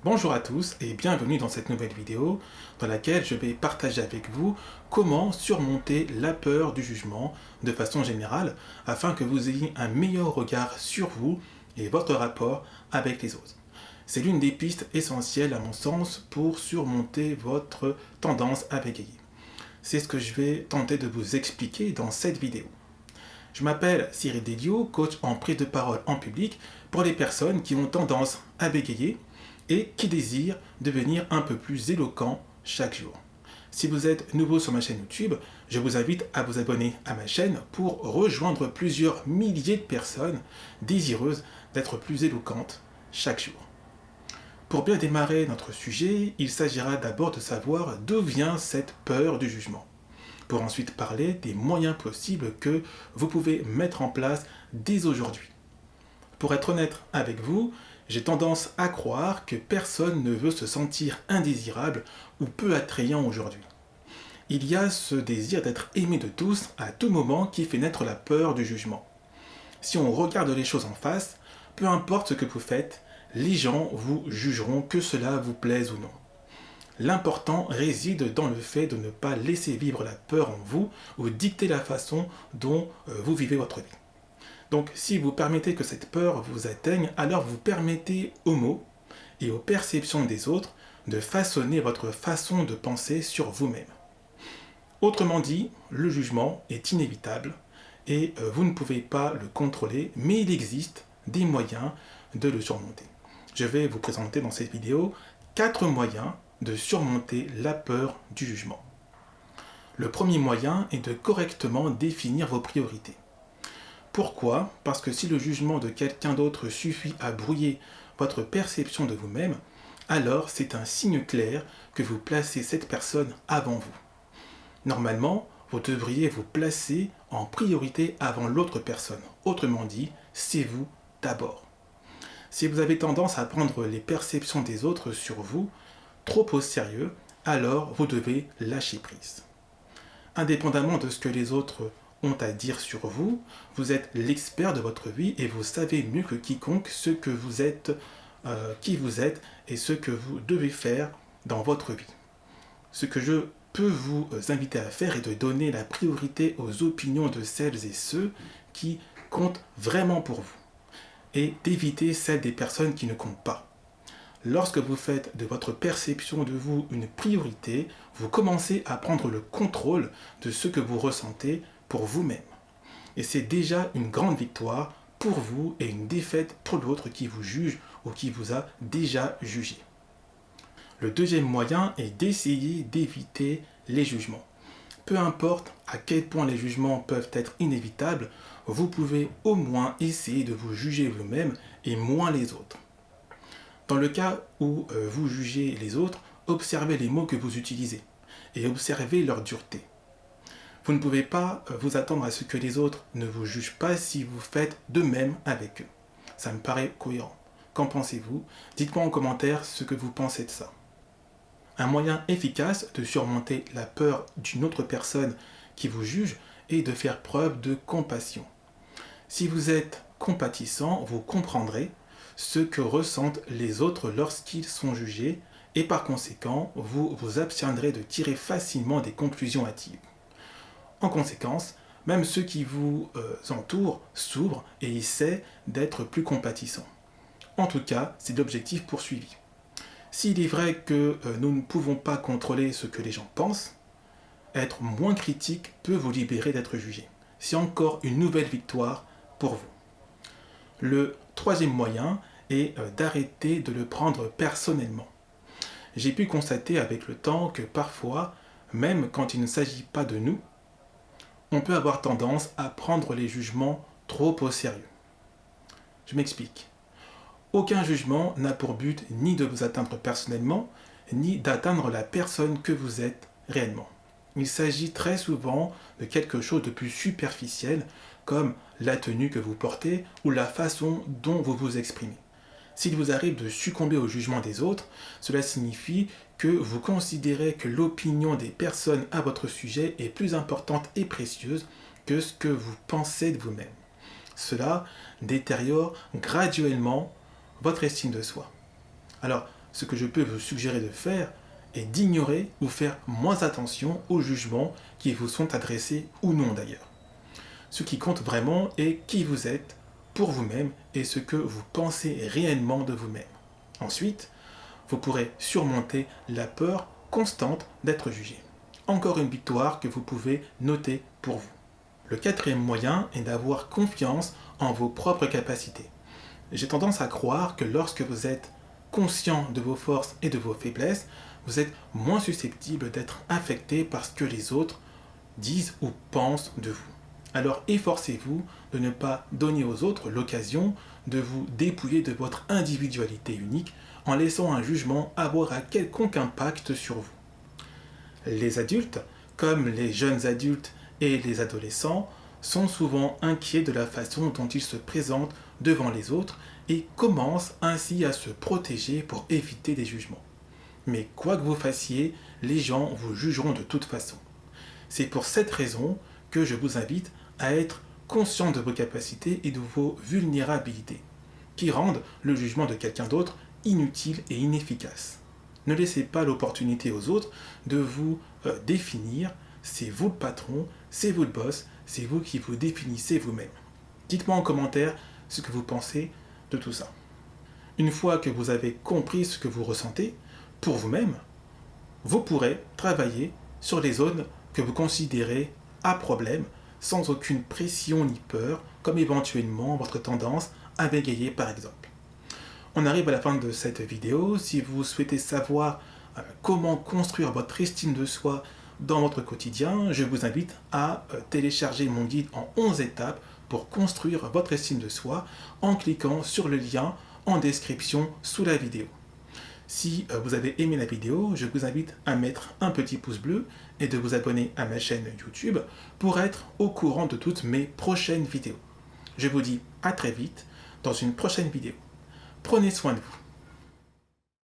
Bonjour à tous et bienvenue dans cette nouvelle vidéo dans laquelle je vais partager avec vous comment surmonter la peur du jugement de façon générale afin que vous ayez un meilleur regard sur vous et votre rapport avec les autres. C'est l'une des pistes essentielles à mon sens pour surmonter votre tendance à bégayer. C'est ce que je vais tenter de vous expliquer dans cette vidéo. Je m'appelle Cyril Dédio, coach en prise de parole en public pour les personnes qui ont tendance à bégayer et qui désirent devenir un peu plus éloquent chaque jour. Si vous êtes nouveau sur ma chaîne YouTube, je vous invite à vous abonner à ma chaîne pour rejoindre plusieurs milliers de personnes désireuses d'être plus éloquentes chaque jour. Pour bien démarrer notre sujet, il s'agira d'abord de savoir d'où vient cette peur du jugement, pour ensuite parler des moyens possibles que vous pouvez mettre en place dès aujourd'hui. Pour être honnête avec vous, j'ai tendance à croire que personne ne veut se sentir indésirable ou peu attrayant aujourd'hui. Il y a ce désir d'être aimé de tous à tout moment qui fait naître la peur du jugement. Si on regarde les choses en face, peu importe ce que vous faites, les gens vous jugeront que cela vous plaise ou non. L'important réside dans le fait de ne pas laisser vivre la peur en vous ou dicter la façon dont vous vivez votre vie. Donc si vous permettez que cette peur vous atteigne, alors vous permettez aux mots et aux perceptions des autres de façonner votre façon de penser sur vous-même. Autrement dit, le jugement est inévitable et vous ne pouvez pas le contrôler, mais il existe des moyens de le surmonter. Je vais vous présenter dans cette vidéo 4 moyens de surmonter la peur du jugement. Le premier moyen est de correctement définir vos priorités. Pourquoi? Parce que si le jugement de quelqu'un d'autre suffit à brouiller votre perception de vous-même, alors c'est un signe clair que vous placez cette personne avant vous. Normalement, vous devriez vous placer en priorité avant l'autre personne. Autrement dit, c'est vous d'abord. Si vous avez tendance à prendre les perceptions des autres sur vous trop au sérieux, alors vous devez lâcher prise. Indépendamment de ce que les autres ont à dire sur vous, vous êtes l'expert de votre vie et vous savez mieux que quiconque ce que vous êtes, qui vous êtes et ce que vous devez faire dans votre vie. Ce que je peux vous inviter à faire est de donner la priorité aux opinions de celles et ceux qui comptent vraiment pour vous et d'éviter celles des personnes qui ne comptent pas. Lorsque vous faites de votre perception de vous une priorité, vous commencez à prendre le contrôle de ce que vous ressentez pour vous-même. Et c'est déjà une grande victoire pour vous et une défaite pour l'autre qui vous juge ou qui vous a déjà jugé. Le deuxième moyen est d'essayer d'éviter les jugements. Peu importe à quel point les jugements peuvent être inévitables, vous pouvez au moins essayer de vous juger vous-même et moins les autres. Dans le cas où vous jugez les autres, observez les mots que vous utilisez et observez leur dureté. Vous ne pouvez pas vous attendre à ce que les autres ne vous jugent pas si vous faites de même avec eux. Ça me paraît cohérent. Qu'en pensez-vous? Dites-moi en commentaire ce que vous pensez de ça. Un moyen efficace de surmonter la peur d'une autre personne qui vous juge est de faire preuve de compassion. Si vous êtes compatissant, vous comprendrez ce que ressentent les autres lorsqu'ils sont jugés et par conséquent, vous vous abstiendrez de tirer facilement des conclusions hâtives. En conséquence, même ceux qui vous entourent s'ouvrent et essaient d'être plus compatissants. En tout cas, c'est l'objectif poursuivi. S'il est vrai que nous ne pouvons pas contrôler ce que les gens pensent, être moins critique peut vous libérer d'être jugé. C'est encore une nouvelle victoire pour vous. Le troisième moyen est d'arrêter de le prendre personnellement. J'ai pu constater avec le temps que parfois, même quand il ne s'agit pas de nous, on peut avoir tendance à prendre les jugements trop au sérieux. Je m'explique. Aucun jugement n'a pour but ni de vous atteindre personnellement, ni d'atteindre la personne que vous êtes réellement. Il s'agit très souvent de quelque chose de plus superficiel, comme la tenue que vous portez ou la façon dont vous vous exprimez. S'il vous arrive de succomber au jugement des autres, cela signifie que vous considérez que l'opinion des personnes à votre sujet est plus importante et précieuse que ce que vous pensez de vous-même. Cela détériore graduellement votre estime de soi. Alors, ce que je peux vous suggérer de faire est d'ignorer ou faire moins attention aux jugements qui vous sont adressés ou non d'ailleurs. Ce qui compte vraiment est qui vous êtes pour vous-même et ce que vous pensez réellement de vous-même. Ensuite, vous pourrez surmonter la peur constante d'être jugé. Encore une victoire que vous pouvez noter pour vous. Le quatrième moyen est d'avoir confiance en vos propres capacités. J'ai tendance à croire que lorsque vous êtes conscient de vos forces et de vos faiblesses, vous êtes moins susceptible d'être affecté par ce que les autres disent ou pensent de vous. Alors efforcez-vous de ne pas donner aux autres l'occasion de vous dépouiller de votre individualité unique en laissant un jugement avoir un quelconque impact sur vous. Les adultes, comme les jeunes adultes et les adolescents, sont souvent inquiets de la façon dont ils se présentent devant les autres et commencent ainsi à se protéger pour éviter des jugements. Mais quoi que vous fassiez, les gens vous jugeront de toute façon. C'est pour cette raison que je vous invite à être conscient de vos capacités et de vos vulnérabilités, qui rendent le jugement de quelqu'un d'autre inutile et inefficace. Ne laissez pas l'opportunité aux autres de vous définir. C'est vous le patron, c'est vous le boss, c'est vous qui vous définissez vous-même. Dites-moi en commentaire ce que vous pensez de tout ça. Une fois que vous avez compris ce que vous ressentez pour vous-même, vous pourrez travailler sur les zones que vous considérez à problème sans aucune pression ni peur, comme éventuellement votre tendance à bégayer par exemple. On arrive à la fin de cette vidéo. Si vous souhaitez savoir comment construire votre estime de soi dans votre quotidien, je vous invite à télécharger mon guide en 11 étapes pour construire votre estime de soi en cliquant sur le lien en description sous la vidéo. Si vous avez aimé la vidéo, je vous invite à mettre un petit pouce bleu et de vous abonner à ma chaîne YouTube pour être au courant de toutes mes prochaines vidéos. Je vous dis à très vite dans une prochaine vidéo. Prenez soin de vous.